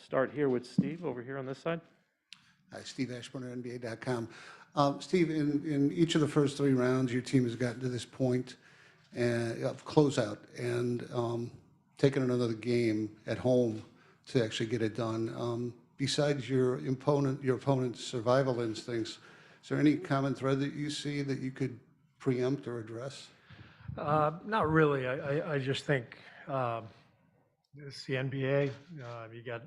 start here with Steve over here on this side. Hi, Steve Ashburn at NBA.com. Steve, in each of the first 3 rounds, your team has gotten to this point of closeout and taken another game at home to actually get it done. Besides your opponent's survival instincts, is there any common thread that you see that you could preempt or address? Not really. I just think it's the NBA. You got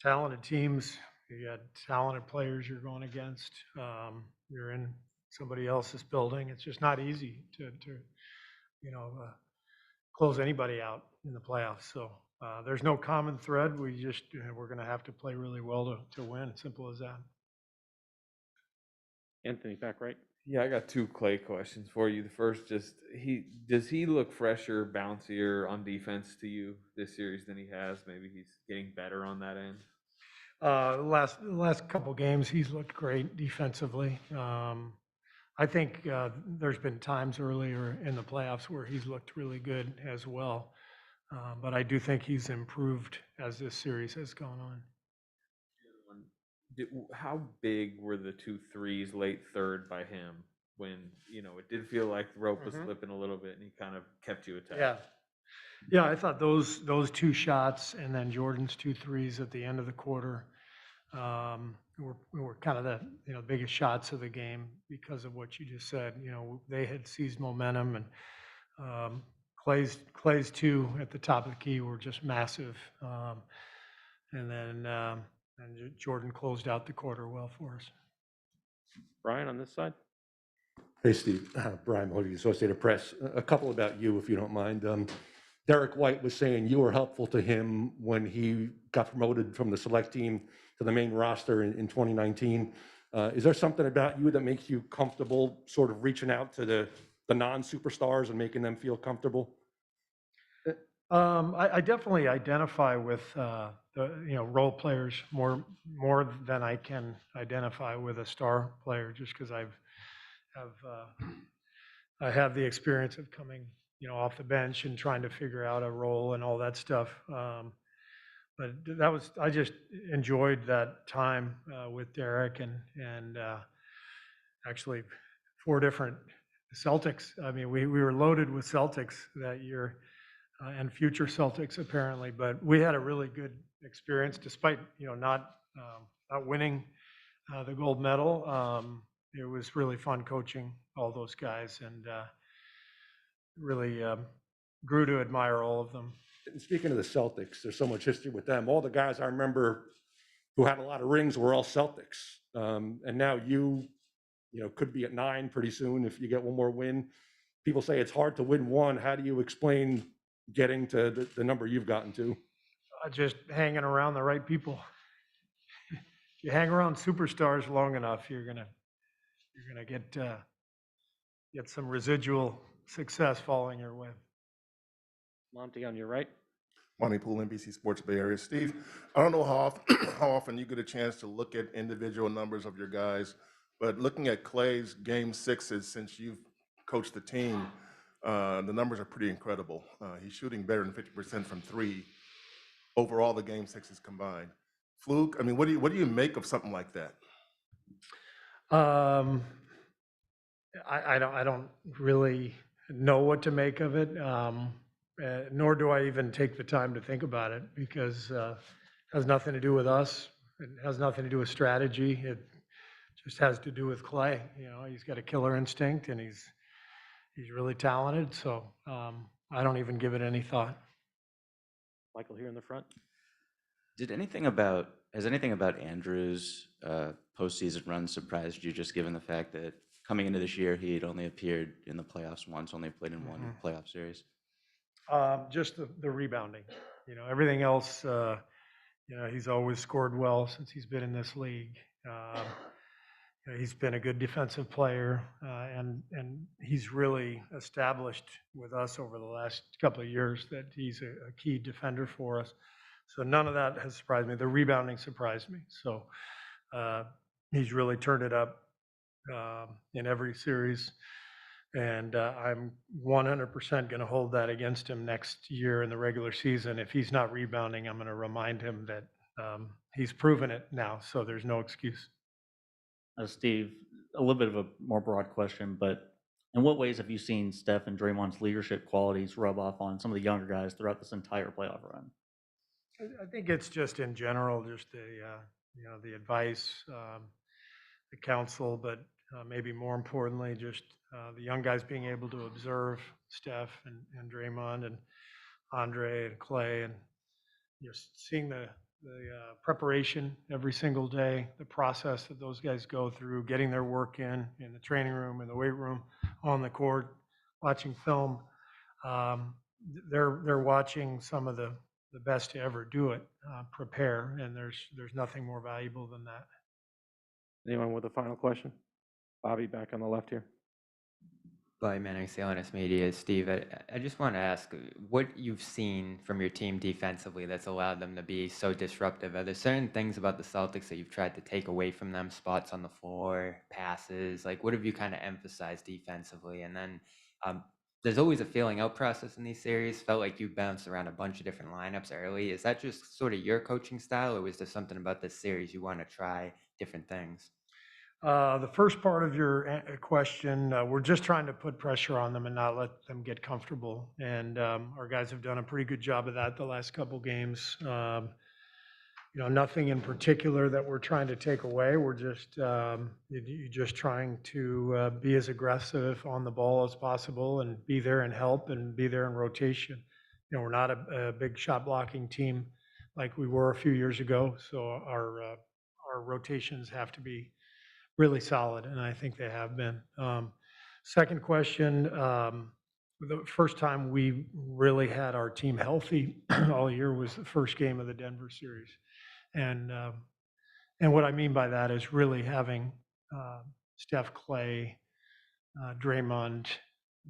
talented teams. You got talented players you're going against. You're in somebody else's building. It's just not easy to close anybody out in the playoffs. So there's no common thread. We're going to have to play really well to win. Simple as that. Anthony, back right. Yeah, I got 2 Clay questions for you. The first, does he look fresher, bouncier on defense to you this series than he has? Maybe he's getting better on that end. The last couple games, he's looked great defensively. I think there's been times earlier in the playoffs where he's looked really good as well. But I do think he's improved as this series has gone on. How big were the 2 threes late third by him when, it did feel like the rope was slipping a little bit and he kind of kept you attached? Yeah, I thought those 2 shots and then Jordan's 2 threes at the end of the quarter were kind of the biggest shots of the game because of what you just said. They had seized momentum, and Clay's 2 at the top of the key were just massive. And then Jordan closed out the quarter well for us. Brian on this side. Hey, Steve. Brian Mahoney, Associated Press. A couple about you, if you don't mind. Derek White was saying you were helpful to him when he got promoted from the select team to the main roster in 2019. Is there something about you that makes you comfortable sort of reaching out to the non-superstars and making them feel comfortable? I definitely identify with the role players more than I can identify with a star player, just because I have the experience of coming off the bench and trying to figure out a role and all that stuff. But I just enjoyed that time with Derek and actually 4 different Celtics. I mean, we were loaded with Celtics that year. And future Celtics apparently, but we had a really good experience despite not winning the gold medal. It was really fun coaching all those guys, and really grew to admire all of them. And speaking of the Celtics, there's so much history with them. All the guys I remember who had a lot of rings were all Celtics, and now you could be at 9 pretty soon if you get one more win. People say it's hard to win one. How do you explain getting to the number you've gotten to? Just hanging around the right people. If you hang around superstars long enough, you're gonna get some residual success falling your way. Monty on your right. Monty Poole, NBC Sports Bay Area. Steve, I don't know how often you get a chance to look at individual numbers of your guys, but looking at Clay's game 6s since you've coached the team, the numbers are pretty incredible. He's shooting better than 50% from 3 over all the game 6s combined. Fluke, I mean, what do you make of something like that? I don't really know what to make of it, nor do I even take the time to think about it, because it has nothing to do with us. It has nothing to do with strategy. It just has to do with Clay. He's got a killer instinct, and he's really talented. So I don't even give it any thought. Michael here in the front. Has anything about Andrew's postseason run surprised you, just given the fact that coming into this year, he had only appeared in the playoffs once, only played in 1 playoff series? Just the rebounding. Everything else, he's always scored well since he's been in this league. He's been a good defensive player, and he's really established with us over the last couple of years that he's a key defender for us. So none of that has surprised me. The rebounding surprised me. So he's really turned it up in every series And I'm 100% going to hold that against him next year in the regular season. If he's not rebounding, I'm going to remind him that he's proven it now, so there's no excuse. Steve, a little bit of a more broad question, but in what ways have you seen Steph and Draymond's leadership qualities rub off on some of the younger guys throughout this entire playoff run? I think it's just in general, just the advice, the counsel, but maybe more importantly, just the young guys being able to observe Steph and Draymond and Andre and Clay, and just seeing the preparation every single day, the process that those guys go through, getting their work in the training room, in the weight room, on the court, watching film. Um, they're watching some of the best to ever do it, prepare, and there's nothing more valuable than that. Anyone with a final question? Bobby, back on the left here. Bobby Manning, CLNS Media. Steve, I just want to ask what you've seen from your team defensively that's allowed them to be so disruptive. Are there certain things about the Celtics that you've tried to take away from them, spots on the floor, passes? Like, what have you kind of emphasized defensively? And then there's always a feeling out process in these series. Felt like you bounced around a bunch of different lineups early. Is that just sort of your coaching style, or was there something about this series you want to try different things? The first part of your question, we're just trying to put pressure on them and not let them get comfortable. And our guys have done a pretty good job of that the last couple games. Nothing in particular that we're trying to take away. We're just just trying to be as aggressive on the ball as possible and be there and help and be there in rotation. We're not a big shot blocking team like we were a few years ago. So our rotations have to be really solid, and I think they have been. Second question, the first time we really had our team healthy all year was the first game of the Denver series. And what I mean by that is really having Steph, Clay, Draymond,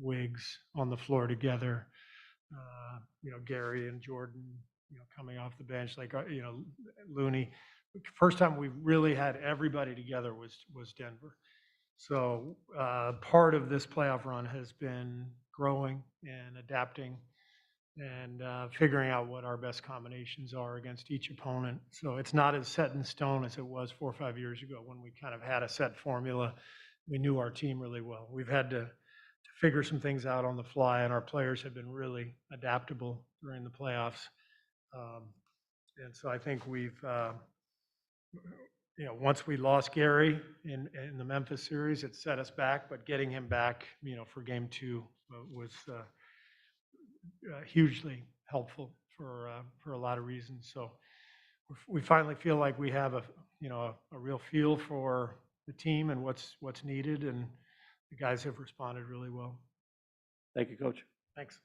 Wiggs on the floor together, Gary and Jordan, coming off the bench, like, Looney. First time we really had everybody together was Denver. So part of this playoff run has been growing and adapting and figuring out what our best combinations are against each opponent. So it's not as set in stone as it was 4 or 5 years ago when we kind of had a set formula. We knew our team really well. We've had to figure some things out on the fly, and our players have been really adaptable during the playoffs. And so I think we've, once we lost Gary in the Memphis series, it set us back, but getting him back, for game 2 was hugely helpful for a lot of reasons. So we finally feel like we have a real feel for the team and what's needed, and the guys have responded really well. Thank you, Coach. Thanks.